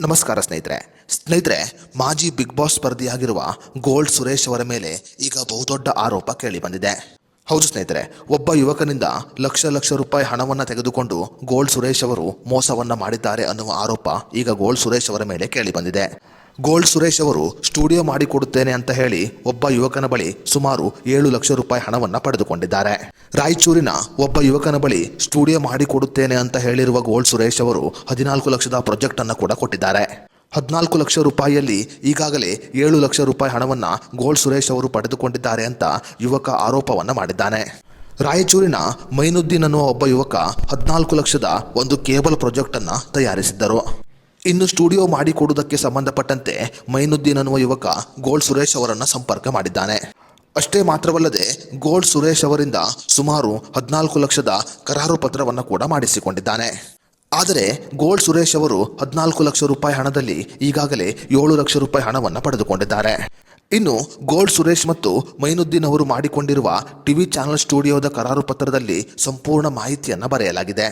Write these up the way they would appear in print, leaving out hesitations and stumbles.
ನಮಸ್ಕಾರ ಸ್ನೇಹಿತರೆ ಮಾಜಿ ಬಿಗ್ ಬಾಸ್ ಸ್ಪರ್ಧಿಯಾಗಿರುವ ಗೋಲ್ಡ್ ಸುರೇಶ್ ಅವರ ಮೇಲೆ ಈಗ ಬಹುದೊಡ್ಡ ಆರೋಪ ಕೇಳಿ ಬಂದಿದೆ. ಹೌದು ಸ್ನೇಹಿತರೆ, ಒಬ್ಬ ಯುವಕನಿಂದ ಲಕ್ಷ ರೂಪಾಯಿ ಹಣವನ್ನು ತೆಗೆದುಕೊಂಡು ಗೋಲ್ಡ್ ಸುರೇಶ್ ಅವರು ಮೋಸವನ್ನ ಮಾಡಿದ್ದಾರೆ ಅನ್ನುವ ಆರೋಪ ಈಗ ಗೋಲ್ಡ್ ಸುರೇಶ್ ಅವರ ಮೇಲೆ ಕೇಳಿ ಬಂದಿದೆ. ಗೋಲ್ಡ್ ಸುರೇಶ್ ಅವರು ಸ್ಟುಡಿಯೋ ಮಾಡಿಕೊಡುತ್ತೇನೆ ಅಂತ ಹೇಳಿ ಒಬ್ಬ ಯುವಕನ ಬಳಿ ಸುಮಾರು 7 ಲಕ್ಷ ರೂಪಾಯಿ ಹಣವನ್ನು ಪಡೆದುಕೊಂಡಿದ್ದಾರೆ. ರಾಯಚೂರಿನ ಒಬ್ಬ ಯುವಕನ ಬಳಿ ಸ್ಟುಡಿಯೋ ಮಾಡಿಕೊಡುತ್ತೇನೆ ಅಂತ ಹೇಳಿರುವ ಗೋಲ್ಡ್ ಸುರೇಶ್ ಅವರು 14 ಲಕ್ಷದ ಪ್ರಾಜೆಕ್ಟ್ ಅನ್ನು ಕೂಡ ಕೊಟ್ಟಿದ್ದಾರೆ. 14 ಲಕ್ಷ ರೂಪಾಯಿಯಲ್ಲಿ ಈಗಾಗಲೇ 7 ಲಕ್ಷ ರೂಪಾಯಿ ಹಣವನ್ನ ಗೋಲ್ಡ್ ಸುರೇಶ್ ಅವರು ಪಡೆದುಕೊಂಡಿದ್ದಾರೆ ಅಂತ ಯುವಕ ಆರೋಪವನ್ನ ಮಾಡಿದ್ದಾನೆ. ರಾಯಚೂರಿನ ಮೈನುದ್ದೀನ್ ಅನ್ನುವ ಒಬ್ಬ ಯುವಕ 14 ಲಕ್ಷದ ಒಂದು ಕೇಬಲ್ ಪ್ರಾಜೆಕ್ಟ್ ಅನ್ನ ತಯಾರಿಸಿದ್ದರು. ಇನ್ನು ಸ್ಟುಡಿಯೋ ಮಾಡಿಕೊಡುವುದಕ್ಕೆ ಸಂಬಂಧಪಟ್ಟಂತೆ ಮೈನುದ್ದೀನ್ ಅನ್ನುವ ಯುವಕ ಗೋಲ್ಡ್ ಸುರೇಶ್ ಅವರನ್ನು ಸಂಪರ್ಕ ಮಾಡಿದ್ದಾನೆ. ಅಷ್ಟೇ ಮಾತ್ರವಲ್ಲದೆ ಗೋಲ್ಡ್ ಸುರೇಶ್ ಅವರಿಂದ ಸುಮಾರು 14 ಲಕ್ಷದ ಕರಾರು ಪತ್ರವನ್ನು ಕೂಡ ಮಾಡಿಸಿಕೊಂಡಿದ್ದಾನೆ. ಆದರೆ ಗೋಲ್ಡ್ ಸುರೇಶ್ ಅವರು 14 ಲಕ್ಷ ರೂಪಾಯಿ ಹಣದಲ್ಲಿ ಈಗಾಗಲೇ 7 ಲಕ್ಷ ರೂಪಾಯಿ ಹಣವನ್ನು ಪಡೆದುಕೊಂಡಿದ್ದಾರೆ. ಇನ್ನು ಗೋಲ್ಡ್ ಸುರೇಶ್ ಮತ್ತು ಮೈನುದ್ದೀನ್ ಅವರು ಮಾಡಿಕೊಂಡಿರುವ ಟಿವಿ ಚಾನೆಲ್ ಸ್ಟುಡಿಯೋದ ಕರಾರು ಪತ್ರದಲ್ಲಿ ಸಂಪೂರ್ಣ ಮಾಹಿತಿಯನ್ನು ಬರೆಯಲಾಗಿದೆ.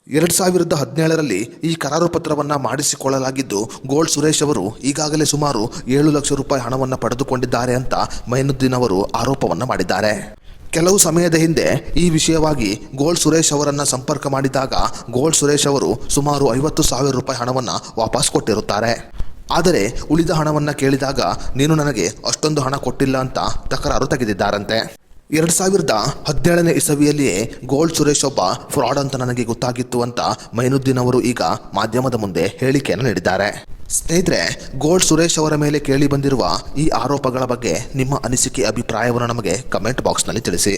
2017ರಲ್ಲಿ ಈ ಕರಾರು ಪತ್ರವನ್ನು ಮಾಡಿಸಿಕೊಳ್ಳಲಾಗಿದ್ದು ಗೋಲ್ಡ್ ಸುರೇಶ್ ಅವರು ಈಗಾಗಲೇ ಸುಮಾರು 7 ಲಕ್ಷ ರೂಪಾಯಿ ಹಣವನ್ನು ಪಡೆದುಕೊಂಡಿದ್ದಾರೆ ಅಂತ ಮೈನುದ್ದೀನ್ ಅವರು ಆರೋಪವನ್ನು ಮಾಡಿದ್ದಾರೆ. ಕೆಲವು ಸಮಯದ ಹಿಂದೆ ಈ ವಿಷಯವಾಗಿ ಗೋಲ್ಡ್ ಸುರೇಶ್ ಅವರನ್ನು ಸಂಪರ್ಕ ಮಾಡಿದಾಗ ಗೋಲ್ಡ್ ಸುರೇಶ್ ಅವರು ಸುಮಾರು 50,000 ರೂಪಾಯಿ ಹಣವನ್ನು ವಾಪಸ್ ಕೊಟ್ಟಿರುತ್ತಾರೆ. ಆದರೆ ಉಳಿದ ಹಣವನ್ನು ಕೇಳಿದಾಗ ನೀನು ನನಗೆ ಅಷ್ಟೊಂದು ಹಣ ಕೊಟ್ಟಿಲ್ಲ ಅಂತ ತಕರಾರು ತೆಗೆದಿದ್ದಾರಂತೆ. 2017ನೇ ಇಸವಿಯಲ್ಲಿಯೇ ಗೋಲ್ಡ್ ಸುರೇಶ್ ಒಬ್ಬ ಫ್ರಾಡ್ ಅಂತ ನನಗೆ ಗೊತ್ತಾಗಿತ್ತು ಅಂತ ಮೈನುದ್ದೀನ್ ಅವರು ಈಗ ಮಾಧ್ಯಮದ ಮುಂದೆ ಹೇಳಿಕೆಯನ್ನು ನೀಡಿದ್ದಾರೆ. ಸ್ನೇಹಿತರೆ, ಗೋಲ್ಡ್ ಸುರೇಶ್ ಅವರ ಮೇಲೆ ಕೇಳಿ ಬಂದಿರುವ ಈ ಆರೋಪಗಳ ಬಗ್ಗೆ ನಿಮ್ಮ ಅನಿಸಿಕೆ ಅಭಿಪ್ರಾಯವನ್ನು ನಮಗೆ ಕಮೆಂಟ್ ಬಾಕ್ಸ್ನಲ್ಲಿ ತಿಳಿಸಿ.